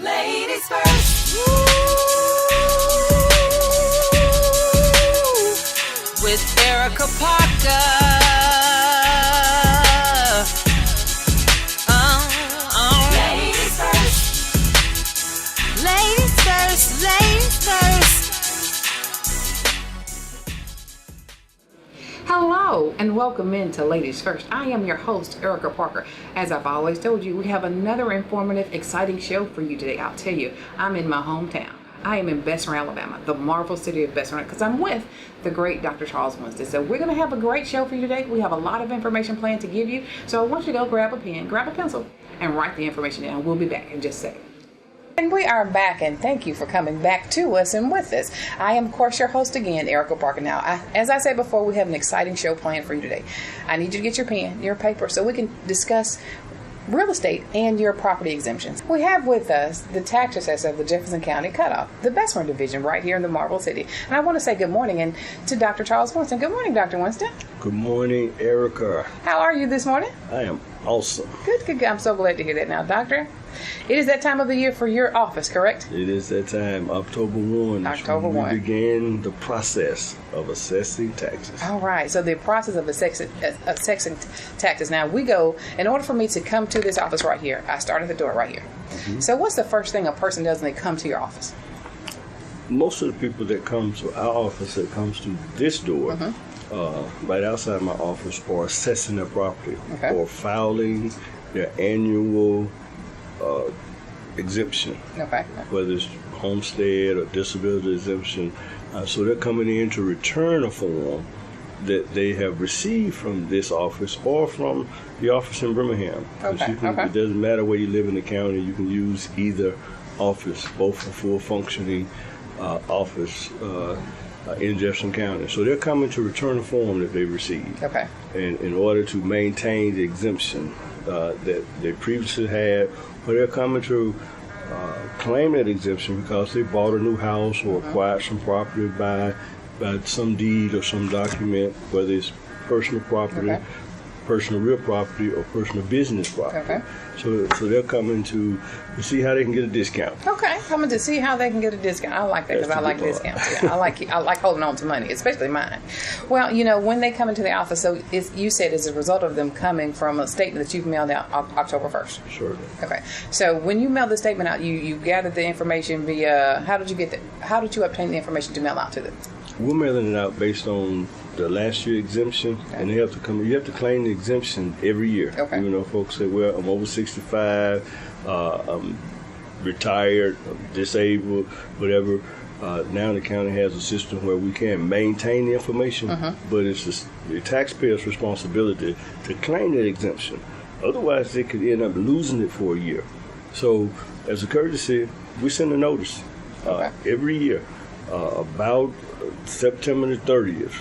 Ladies first. Woo. With Erica Parker. Ladies first. Ladies first. Ladies first. Hello and welcome into Ladies First. I am your host, Erica Parker. As I've always told you, we have another informative, exciting show for you today. I'll tell you, I'm in my hometown. I am in Bessemer, Alabama, the marvel city of Bessemer, because I'm with the great Dr. Charles Winston. So we're going to have a great show for you today. We have a lot of information planned to give you. So I want you to go grab a pen, grab a pencil, and write the information down. We'll be back in just a second. And we are back, and thank you for coming back to us and with us. I am, of course, your host again, Erica Parker. Now, as I said before, we have an exciting show planned for you today. I need you to get your pen, your paper, so we can discuss real estate and your property exemptions. We have with us the Tax Assessor of the Jefferson County Cutoff, the Bessemer Division, right here in the Marble City. And I want to say good morning to Dr. Charles Winston. Good morning, Dr. Winston. Good morning, Erica. How are you this morning? I am awesome. Good. I'm so glad to hear that now, Doctor. It is that time of the year for your office, correct? It is that time, October 1. October 1. We began the process of assessing taxes. All right. So the process of assessing taxes. Now, in order for me to come to this office right here, I start at the door right here. Mm-hmm. So what's the first thing a person does when they come to your office? Most of the people that come to our office, that comes to this door, right outside my office, are assessing their property or filing their annual exemption, whether it's homestead or disability exemption. So they're coming in to return a form that they have received from this office or from the office in Birmingham. It doesn't matter where you live in the county, you can use either office, both a full functioning office in Jefferson County. So they're coming to return a form that they received. And in order to maintain the exemption that they previously had, but they're coming to claim that exemption because they bought a new house or acquired some property by some deed or some document, whether it's personal property, personal real property, or personal business property. So they're coming to see how they can get a discount. Coming to see how they can get a discount. I like that because I like discounts. Yeah, I like holding on to money, especially mine. Well, when they come into the office, so you said as a result of them coming from a statement that you've mailed out October 1st. Sure. Okay. So when you mailed the statement out, you gathered the information via, how did you obtain the information to mail out to them? We're mailing it out based on the last year exemption, and you have to claim the exemption every year. Even though folks say, well, I'm over 65, I'm retired, I'm disabled, whatever. Now the county has a system where we can maintain the information, but it's the taxpayer's responsibility to claim that exemption. Otherwise, they could end up losing it for a year. So, as a courtesy, we send a notice every year about September the 30th.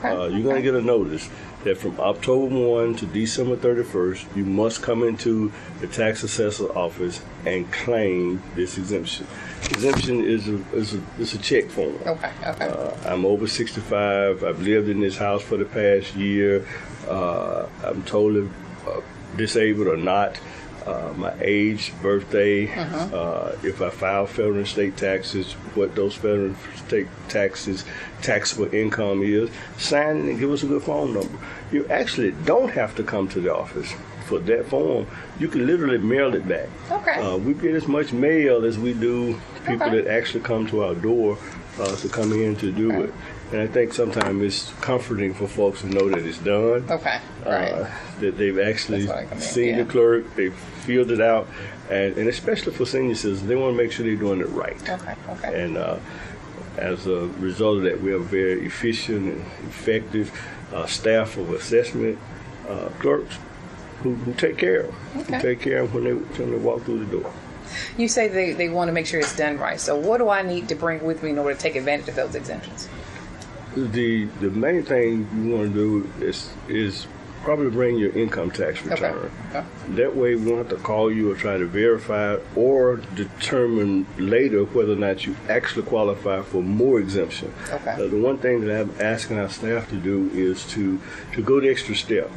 You're going to get a notice that from October 1 to December 31st, you must come into the Tax Assessor office and claim this exemption. Exemption is a check form. I'm over 65. I've lived in this house for the past year. I'm totally disabled or not. My age, birthday, if I file federal and state taxes, what those federal and state taxes, taxable income is, sign it and give us a good phone number. You actually don't have to come to the office for that form. You can literally mail it back. We get as much mail as we do people that actually come to our door to come in to do it. And I think sometimes it's comforting for folks to know that it's done. That they've actually seen the clerk, they've filled it out, and especially for senior citizens, they want to make sure they're doing it right. And as a result of that, we have a very efficient and effective staff of assessment clerks who take care of them. Who take care of them when they walk through the door. You say they want to make sure it's done right. So what do I need to bring with me in order to take advantage of those exemptions? The main thing you want to do is probably bring your income tax return. Okay. That way we don't have to call you or try to verify it or determine later whether or not you actually qualify for more exemption. Okay. The one thing that I'm asking our staff to do is to go the extra step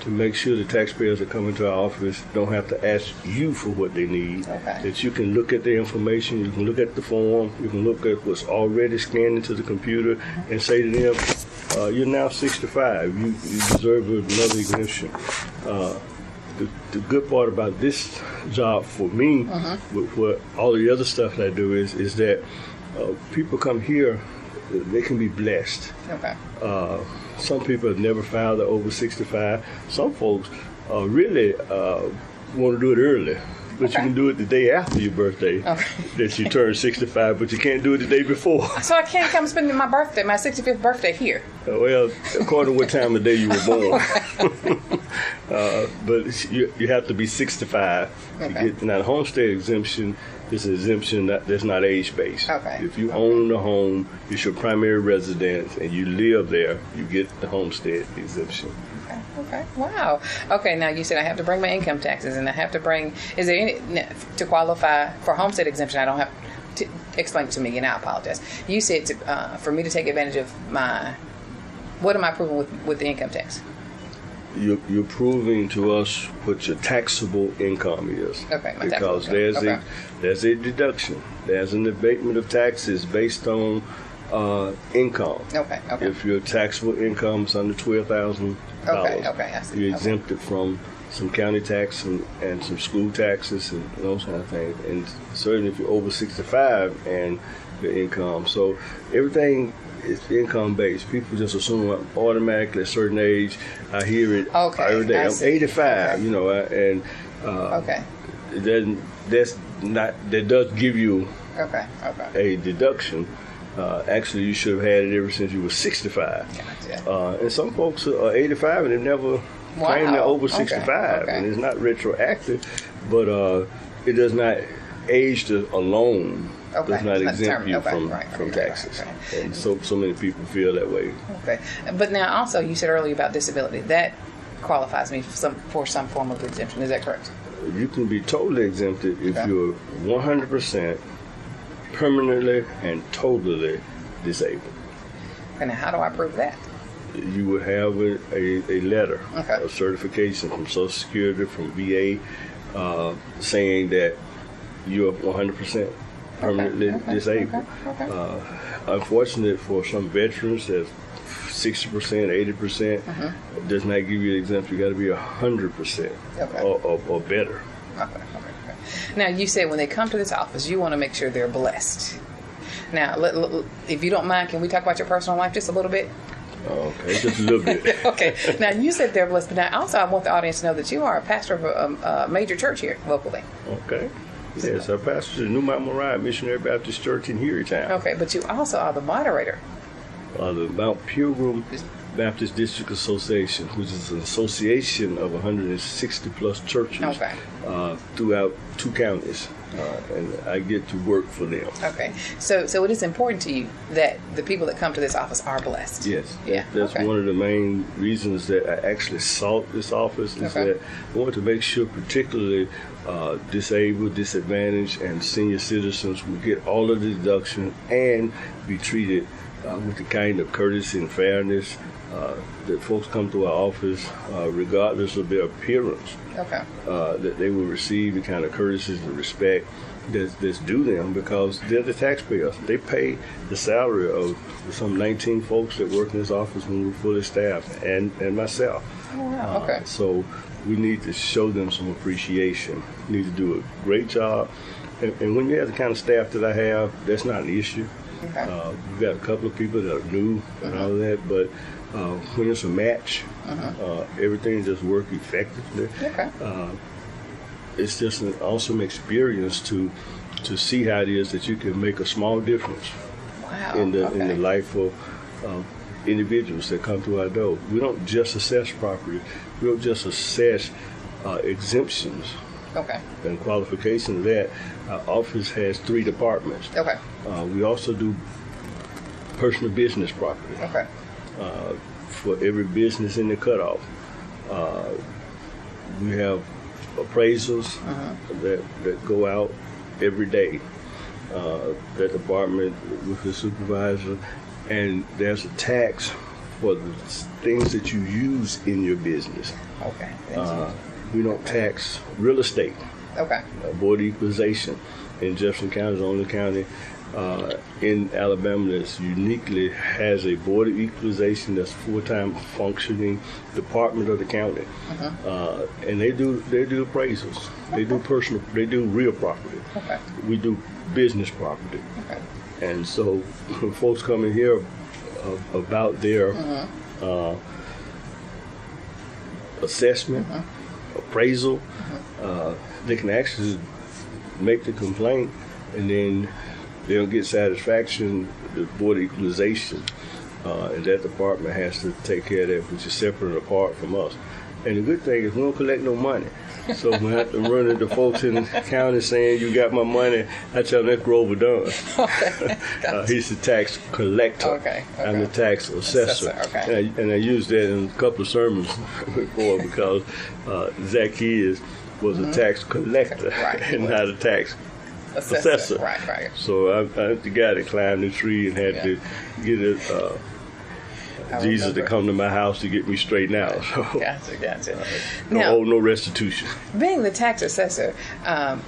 to make sure the taxpayers that come into our office don't have to ask you for what they need. Okay. That you can look at the information, you can look at the form, you can look at what's already scanned into the computer and say to them, you're now 65. You deserve another exemption. The good part about this job for me, with what all the other stuff that I do, is that people come here, they can be blessed. Okay. Some people have never filed the over 65. Some folks really want to do it early. But you can do it the day after your birthday, that you turn 65, but you can't do it the day before. So I can't come spend my 65th birthday here. Well, according to what time of day you were born. But you have to be 65 to get. Now, the homestead exemption is an exemption that's not age-based. Okay. If you own the home, it's your primary residence, and you live there, you get the homestead exemption. Okay. Wow. Okay. Now you said I have to bring my income taxes, and I have to bring. Is there any to qualify for homestead exemption? I don't have to explain it to me, and I apologize. You said for me to take advantage of my. What am I proving with the income tax? You're proving to us what your taxable income is. Okay. My because taxable income. there's a deduction. There's an abatement of taxes based on income. Okay. If your taxable income is under $12,000, I see. you're exempted from some county tax and some school taxes and those kind of things. And certainly if you're over 65 and your income, so everything is income based. People just assume automatically at a certain age. I hear it every day. I'm 85, and that does give you a deduction. Actually, you should have had it ever since you were 65. Gotcha. And some folks are 85 and they never claim they're over 65. And it's not retroactive, but it does not, age alone does not exempt you from taxes. And so many people feel that way. Okay. But now also, you said earlier about disability. That qualifies me for some form of exemption. Is that correct? You can be totally exempted if you're 100% permanently and totally disabled. And how do I prove that? You would have a letter, a certification from Social Security, from VA, saying that you are 100% permanently disabled. Unfortunately, for some veterans, that's 60%, 80% does not give you the exemption. You got to be 100% or better. Now, you said when they come to this office, you want to make sure they're blessed. Now, if you don't mind, can we talk about your personal life just a little bit? Okay, just a little bit. Okay. Now, you said they're blessed, but now also I want the audience to know that you are a pastor of a major church here locally. Okay. Yes, I pastor the New Mount Moriah Missionary Baptist Church in Erie-Town. Okay, but you also are the moderator. The Mount Pilgrim Baptist District Association, which is an association of 160 plus churches throughout 2 counties, and I get to work for them. Okay, so it is important to you that the people that come to this office are blessed. Yes, yeah, that's one of the main reasons that I actually sought this office, is that I want to make sure particularly disabled, disadvantaged, and senior citizens will get all of the deduction and be treated with the kind of courtesy and fairness that folks come to our office, regardless of their appearance, that they will receive the kind of courtesy and respect that's due them, because they're the taxpayers. They pay the salary of some 19 folks that work in this office when we're fully staffed, and myself. Oh, wow. So we need to show them some appreciation. We need to do a great job. And when you have the kind of staff that I have, that's not an issue. We've got a couple of people that are new and all of that, but when it's a match, everything just works effectively. It's just an awesome experience to see how it is that you can make a small difference in the life of individuals that come to our door. We don't just assess property. We don't just assess exemptions and qualification of that. Our office has 3 departments. We also do personal business property for every business in the cutoff. We have appraisals that go out every day. That department with the supervisor, and there's a tax for the things that you use in your business. Okay. We don't tax real estate. Okay. Board of Equalization in Jefferson County is the only county in Alabama that uniquely has a Board of Equalization that's full-time functioning department of the county. And they do appraisals. They do real property. Okay. We do business property. Okay. And so when folks come in here about their assessment, appraisal, they can actually make the complaint, and then they'll get satisfaction. The Board of Equalization and that department has to take care of that, which is separate and apart from us. And the good thing is we don't collect no money. So when I have to run into folks in the county saying, you got my money, I tell them that's Grover Dunn. Okay. He's the tax collector. Okay. I'm the tax assessor. Okay. And I used that in a couple of sermons before because Zacchaeus was a tax collector and not a tax assessor. Right. So I'm the guy that climbed the tree and had to get it. Jesus to come to my house to get me straightened out. So Gotcha. no restitution. Being the tax assessor,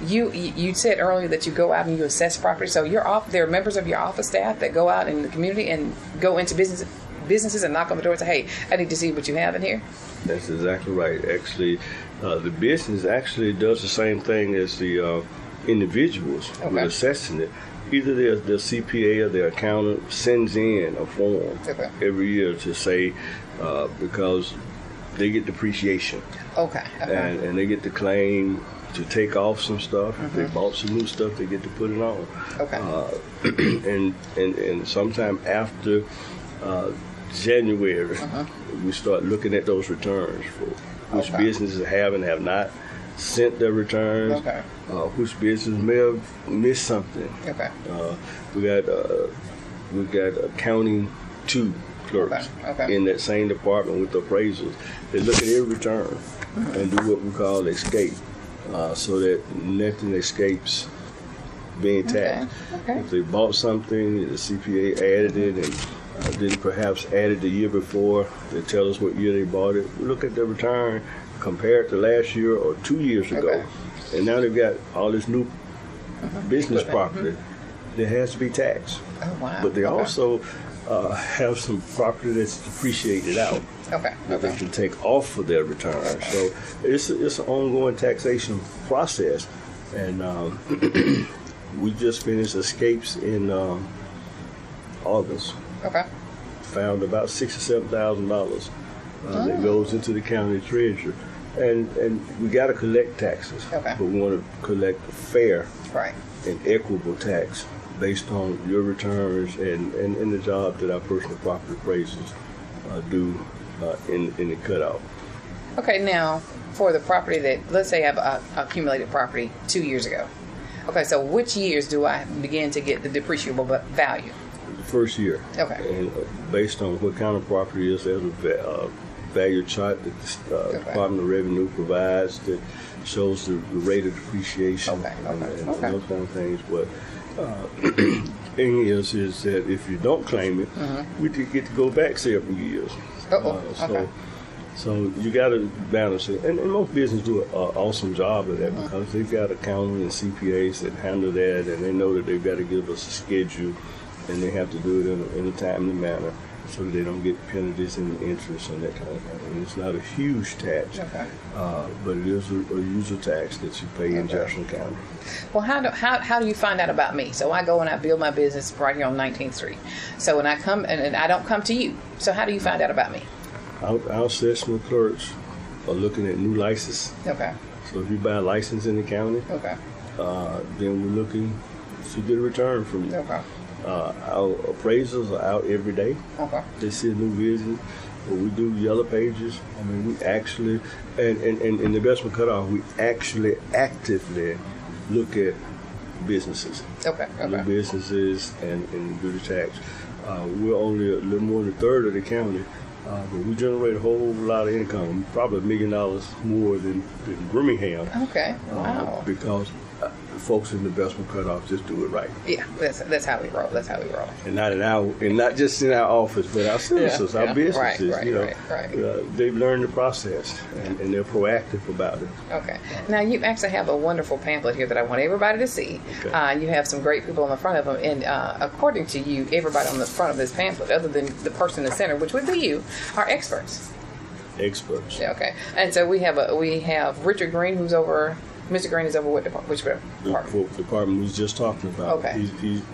you said earlier that you go out and you assess property. So there are members of your office staff that go out in the community and go into businesses and knock on the door and say, hey, I need to see what you have in here? That's exactly right. Actually, the business actually does the same thing as the individuals with assessing it. Either their CPA or their accountant sends in a form every year to say, because they get depreciation. And they get to claim to take off some stuff. If they bought some new stuff, they get to put it on. And sometime after January, we start looking at those returns for which businesses have and have not sent their returns, which business may have missed something. We got accounting 2 clerks in that same department with the appraisals. They look at every return and do what we call escape, so that nothing escapes being taxed. If they bought something, the CPA added it and then perhaps added the year before, they tell us what year they bought it. We look at the return compared to last year or 2 years ago, and now they've got all this new business property that has to be taxed. But they also have some property that's depreciated out that they can take off of their return. So it's an ongoing taxation process, and we just finished escapes in August. Found about $6,000 or $7,000 that goes into the county treasurer. And we got to collect taxes, but we want to collect a fair and equitable tax based on your returns and the job that our personal property appraisals do in the cutout. Okay, now for the property that, let's say I've accumulated property 2 years ago. Okay, so which years do I begin to get the depreciable value? The first year. And based on what kind of property it is, there's a value chart that the Department of Revenue provides that shows the rate of depreciation and those kind of things. But thing is that if you don't claim it, we get to go back several years. So you got to balance it, and most businesses do an awesome job of that because they've got accountants and CPAs that handle that, and they know that they've got to give us a schedule, and they have to do it in a timely manner so that they don't get penalties and interest and that kind of thing. And it's not a huge tax, but it is a user tax that you pay in Jefferson County. Well, how do you find out about me? So I go and I build my business right here on 19th Street. So when I come, and I don't come to you, so how do you find out about me? Our assessment clerks are looking at new licenses. So if you buy a license in the county, then we're looking to get a return from you. Our appraisals are out every day. They see a new business. We do yellow pages. I mean, we actually, and in the investment cutoff, we actually actively look at businesses. New businesses and do the tax. We're only a little more than a third of the county But we generate a whole lot of income, probably $1 million more than Birmingham. Okay, wow. Because folks in the Bessemer cutoff just do it right. Yeah, that's how we roll. That's how we roll. And not just in our office, but our citizens, our businesses. Right. They've learned the process, and they're proactive about it. Okay. Now you actually have a wonderful pamphlet here that I want everybody to see. Okay. You have some great people on the front of them, and according to you, everybody on the front of this pamphlet, other than the person in the center, which would be you, are experts. Experts. Yeah, okay. And so we have Richard Green, who's over. Mr. Green is over what department? Which department? The department we was just talking about. Okay.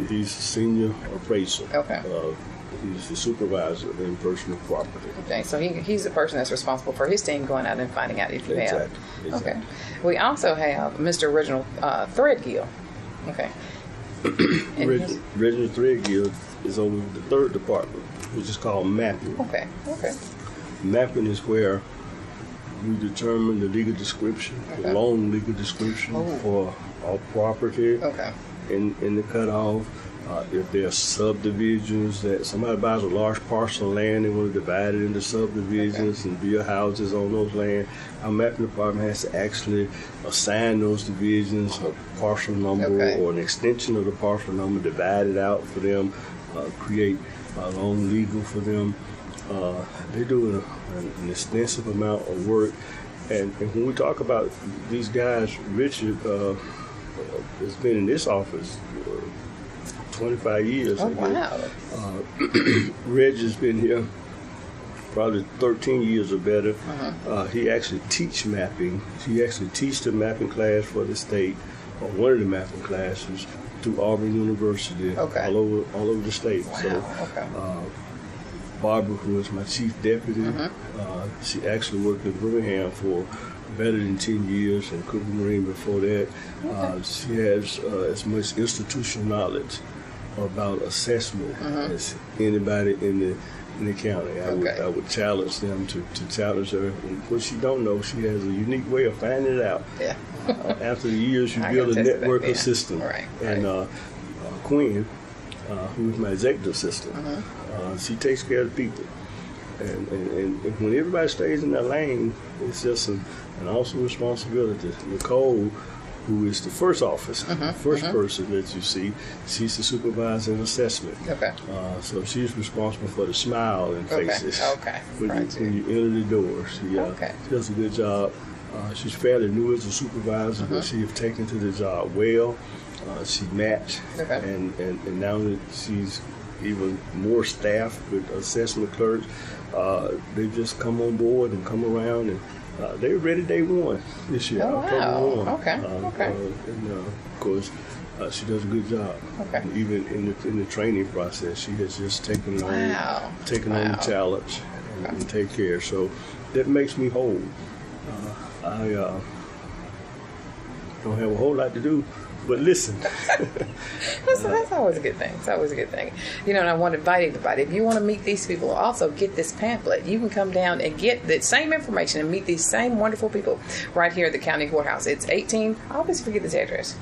He's a senior appraiser. Okay. He's the supervisor in personal property. Okay, so he's the person that's responsible for his team going out and finding out if you have. Exactly. Okay. We also have Mr. Reginald Threadgill. Okay. Reginald Threadgill is over the third department, which is called mapping. Okay. Mapping is where we determine the legal description, the long legal description for our property in the cutoff. If there are subdivisions that somebody buys a large parcel of land, they want to divide it into subdivisions and build houses on those land, our mapping department has to actually assign those divisions a parcel number or an extension of the parcel number, divide it out for them, create a long legal for them. They're doing an extensive amount of work, and when we talk about these guys, Richard has been in this office 25 years. Oh, wow. Reg has been here probably 13 years or better. He actually teach mapping. He actually teach the mapping class for the state, or one of the mapping classes, through Auburn University, all over the state. Wow. So, Barbara, who is my chief deputy, she actually worked in Birmingham for better than 10 years, and Cooper Marine before that. She has as much institutional knowledge about assessment as anybody in the county. I would challenge them to challenge her. And what she don't know, she has a unique way of finding it out. Yeah. After the years, you build a network of systems. Right. And Quinn, who is my executive assistant, she takes care of the people. And when everybody stays in their lane, it's just an awesome responsibility. Nicole, who is the first officer, first person that you see, she's the supervisor in assessment. So she's responsible for the smile and faces when you enter the door. She does a good job. She's fairly new as a supervisor, but she has taken to the job well. She matched, and now that she's even more staff with assessment clerks, they just come on board and come around, and they were ready day one this year. Oh, wow. And of course, she does a good job. Even in the training process, she has just taken on the challenge and take care. So that makes me whole. I don't have a whole lot to do, but listen. That's always a good thing. It's always a good thing. And I want to invite everybody. If you want to meet these people, also get this pamphlet. You can come down and get the same information and meet these same wonderful people right here at the county courthouse. It's I always forget this address.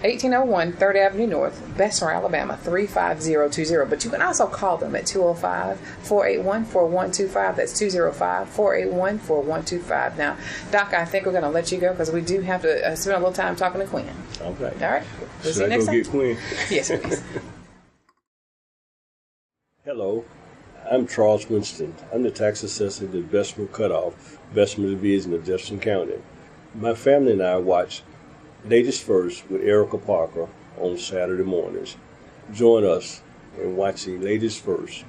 1801 3rd Avenue North, Bessemer, Alabama, 35020. But you can also call them at 205-481-4125. That's 205-481-4125. Now, Doc, I think we're going to let you go because we do have to spend a little time talking to Quinn. Okay. All right. We'll see you next time. Get Quinn? Yes, please. Hello. I'm Charles Winston. I'm the tax assessor at the Bessemer Cutoff, Bessemer Division of Jefferson County. My family and I watch Ladies First with Erica Parker on Saturday mornings. Join us in watching Ladies First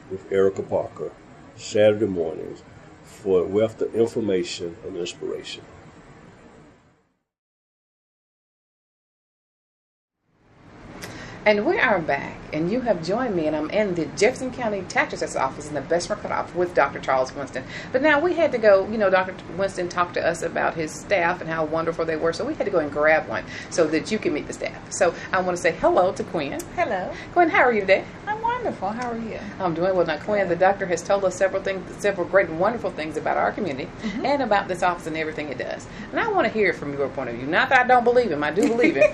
with Erica Parker Saturday mornings for a wealth of information and inspiration. And we are back, and you have joined me, and I'm in the Jefferson County Tax Assessor office in the Bessemer Cutoff with Dr. Charles Winston. But now we had to go, Dr. Winston talked to us about his staff and how wonderful they were, so we had to go and grab one so that you can meet the staff. So I want to say hello to Quinn. Hello. Quinn, how are you today? I'm wonderful. How are you? I'm doing well. Now, Quinn, the doctor has told us several great and wonderful things about our community and about this office and everything it does. And I want to hear it from your point of view. Not that I don't believe him. I do believe him.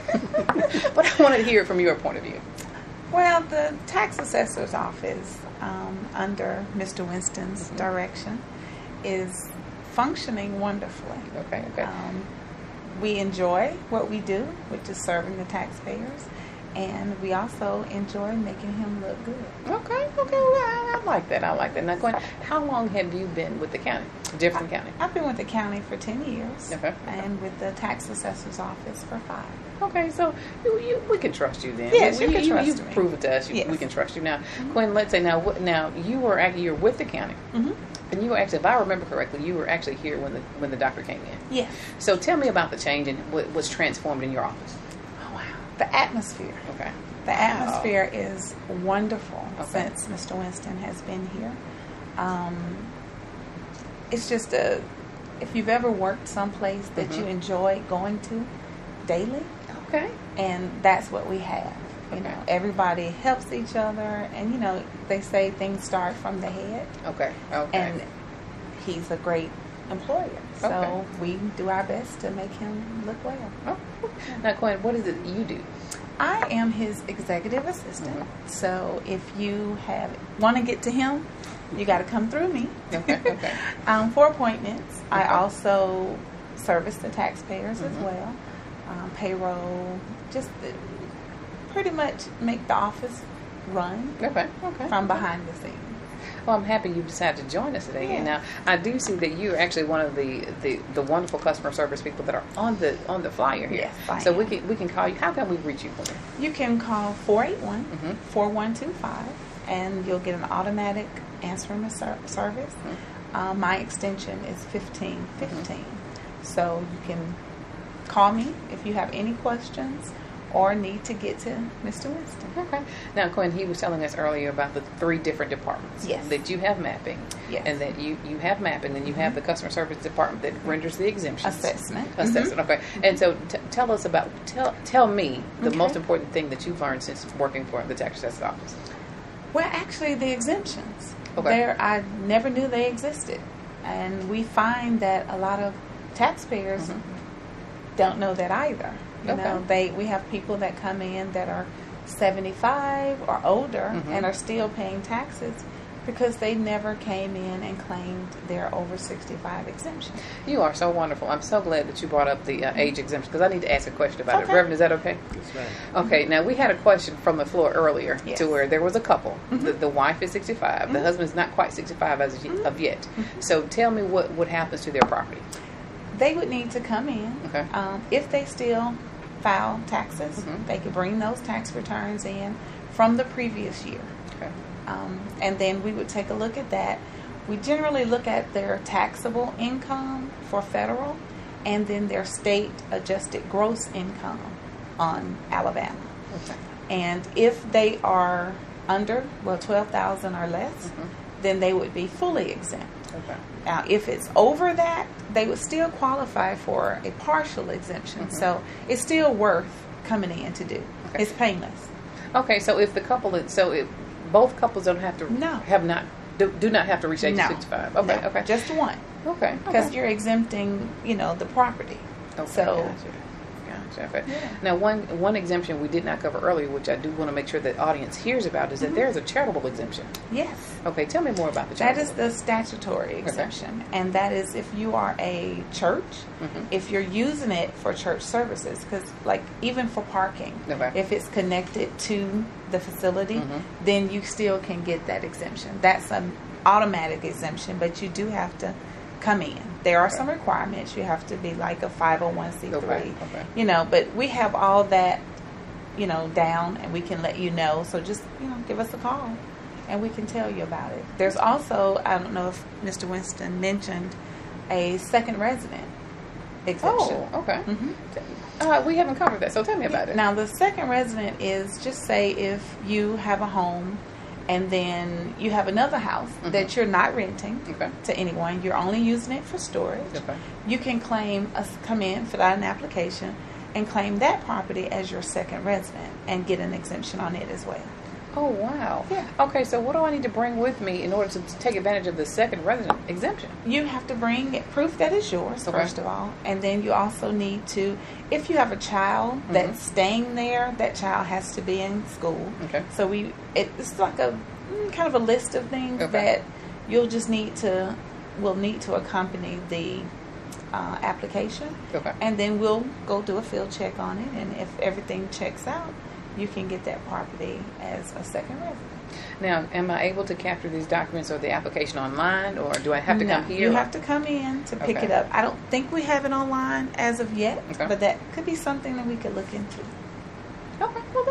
But I want to hear it from your point of view. Well, the tax assessor's office, under Mr. Winston's direction, is functioning wonderfully. Okay. We enjoy what we do, which is serving the taxpayers, and we also enjoy making him look good. Okay. Well, I like that. Now, Gwen, how long have you been with the county, Jefferson County? I've been with the county for 10 years, Okay. and with the tax assessor's office for 5. Okay, so we can trust you then. Yes, you can trust You've me. proven to us Yes. we can trust you. Now, Gwen, let's say now you're with the county, and you were actually, if I remember correctly, you were actually here when the doctor came in. Yes. So tell me about the change and what was transformed in your office. Oh, wow. The atmosphere. Okay. The atmosphere is wonderful Okay. since Mr. Winston has been here. It's just if you've ever worked someplace that you enjoy going to daily, Okay. and that's what we have. You know, everybody helps each other, and they say things start from the head. Okay. And he's a great employer, so Okay. we do our best to make him look well. Oh. Now, Gwen, what is it you do? I am his executive assistant, so if you want to get to him, you got to come through me. Okay. For appointments. I Okay. also service the taxpayers as well, payroll, just pretty much make the office run Okay. from behind the scenes. Well, I'm happy you decided to join us today. Yeah. And now I do see that you're actually one of the wonderful customer service people that are on the flyer here. Yes, I so am. we can call you. How can we reach you? Gwen? You can call 481-4125, and you'll get an automatic answering service. My extension is 1515. So you can call me if you have any questions or need to get to Mr. Winston. Okay. Now, Gwen, he was telling us earlier about the 3 different departments. Yes. That you have mapping. Yes. And that you have mapping, and you have the customer service department that renders the exemptions. Assessment. Assessment. Okay. And so tell me the Okay. most important thing that you've learned since working for the tax assessor's office. Well, actually, the exemptions. Okay. I never knew they existed. And we find that a lot of taxpayers don't know that either. We have people that come in that are 75 or older and are still paying taxes because they never came in and claimed their over 65 exemption. You are so wonderful. I'm so glad that you brought up the age exemption because I need to ask a question about it. Okay. Reverend, is that okay? Yes, ma'am. Okay, now we had a question from the floor earlier Yes. to where there was a couple. The wife is 65. The husband's not quite 65 of yet. So tell me what happens to their property. They would need to come in. Okay. If they still file taxes, they could bring those tax returns in from the previous year. Okay. And then we would take a look at that. We generally look at their taxable income for federal and then their state adjusted gross income on Alabama. Okay. And if they are under, $12,000 or less, then they would be fully exempt. Okay. Now, if it's over that, they would still qualify for a partial exemption. So it's still worth coming in to do. Okay. It's painless. Okay, so if the couple, if both couples don't have to, No. do not have to reach age No. 65. Okay, No, okay. just one. Okay. Because you're exempting, the property. Okay, So, gotcha. Okay. Yeah. Now, one exemption we did not cover earlier, which I do want to make sure the audience hears about, is that there is a charitable exemption. yes. Okay, tell me more about the That charitable. is the statutory exemption. And that is if you are a church, if you're using it for church services, because even for parking, Okay. if it's connected to the facility, then you still can get that exemption. That's an automatic exemption, but you do have to come in. There are some requirements. You have to be like a 501c3, Okay. but we have all that, down, and we can let you know. So just, give us a call and we can tell you about it. There's also, I don't know if Mr. Winston mentioned, a second resident exemption. Oh, okay. We haven't covered that, so tell me about it. Now, the second resident is, just say if you have a home and then you have another house that you're not renting to anyone, you're only using it for storage, you can come in, fill out an application, and claim that property as your second resident and get an exemption on it as well. Oh, wow. Yeah. Okay, so what do I need to bring with me in order to take advantage of the second resident exemption? You have to bring proof that is yours, Okay. first of all. And then you also need to, if you have a child that's staying there, that child has to be in school. Okay. So it's like a kind of a list of things that you'll just will need to accompany the application. Okay. And then we'll go do a field check on it. And if everything checks out, you can get that property as a second resident. Now, am I able to capture these documents or the application online, or do I have to come here? You have to come in to pick it up. I don't think we have it online as of yet, but that could be something that we could look into. Okay, well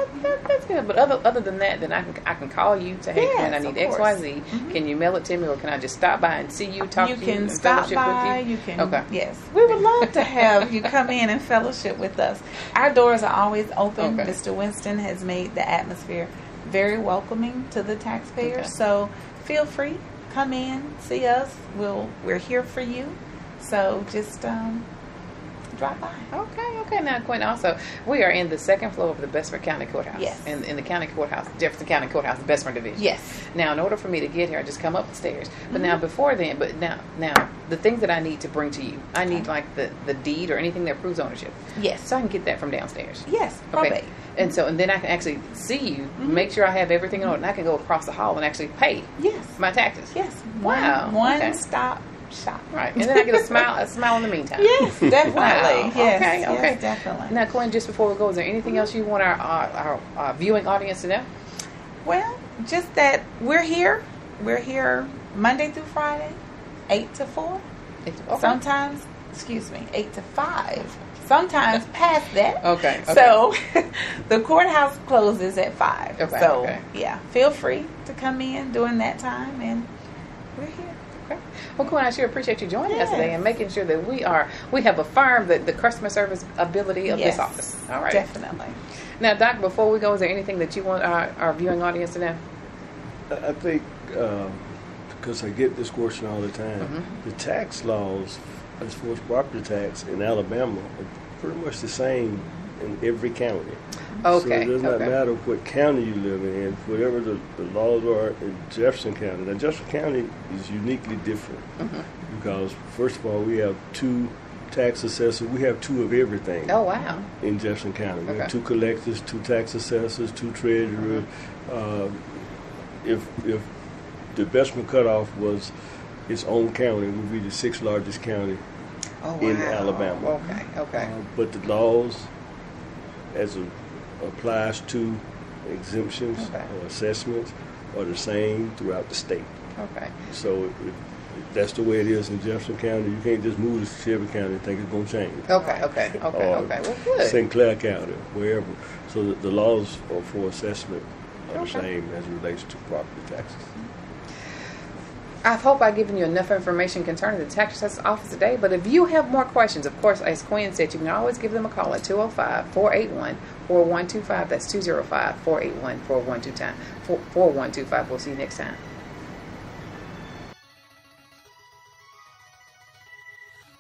that's good. But other than that, then I can call you to hey, man, I need X, Y, Z. Can you mail it to me, or can I just stop by and see you, talk to you, can and stop fellowship by. with you? You can. Okay. Yes, we would love to have you come in and fellowship with us. Our doors are always open. Okay. Mr. Winston has made the atmosphere very welcoming to the taxpayers. So feel free, come in, see us. We're here for you. So just drop by. Okay. Now, Quinn, also, we are in the second floor of the Bessemer County Courthouse. Yes. In the county courthouse, Jefferson County Courthouse, Bessemer Division. Yes. Now, in order for me to get here, I just come up the stairs. But now, before then, now, the things that I need to bring to you, I need like the deed or anything that proves ownership. Yes. So I can get that from downstairs. Yes. Probate. And then I can actually see you, make sure I have everything in order, and I can go across the hall and actually pay my taxes. Yes. Wow. One stop shop. Right. And then I get a smile in the meantime. Yes, definitely. Wow. Yes, Okay. yes, definitely. Now, Quinn, just before we go, is there anything else you want our viewing audience to know? Well, just that we're here. We're here Monday through Friday, 8 to 4. Sometimes, 8 to 5. Sometimes past that. Okay. So the courthouse closes at 5. Okay, So okay. yeah, feel free to come in during that time, and we're here. Okay. Well, Quinn, I sure appreciate you joining us Yes. today and making sure that we have affirmed the customer service ability of Yes, this office. All right. Definitely. Now, Doc, before we go, is there anything that you want our viewing audience to know? I think because I get this question all the time, the tax laws as far as property tax in Alabama are pretty much the same in every county. Okay. So it does not matter what county you live in, whatever the laws are in Jefferson County. Now, Jefferson County is uniquely different because, first of all, we have 2 tax assessors. We have 2 of everything. Oh, wow. In Jefferson County. We have 2 collectors, 2 tax assessors, 2 treasurers. If the Bessemer cutoff was its own county, it would be the 6th largest county in Alabama. Okay. But the laws, as it applies to exemptions or assessments, are the same throughout the state. Okay. So if that's the way it is in Jefferson County, you can't just move to Shelby County and think it's going to change. Okay. Well, good. St. Clair County, wherever. So the laws for assessment are the same as it relates to property taxes. I hope I've given you enough information concerning the Tax Assessor's office today. But if you have more questions, of course, as Quinn said, you can always give them a call at 205-481-4125. That's 205-481-4125. We'll see you next time.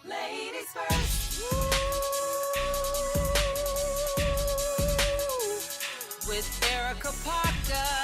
Ladies first. With Erica Parker.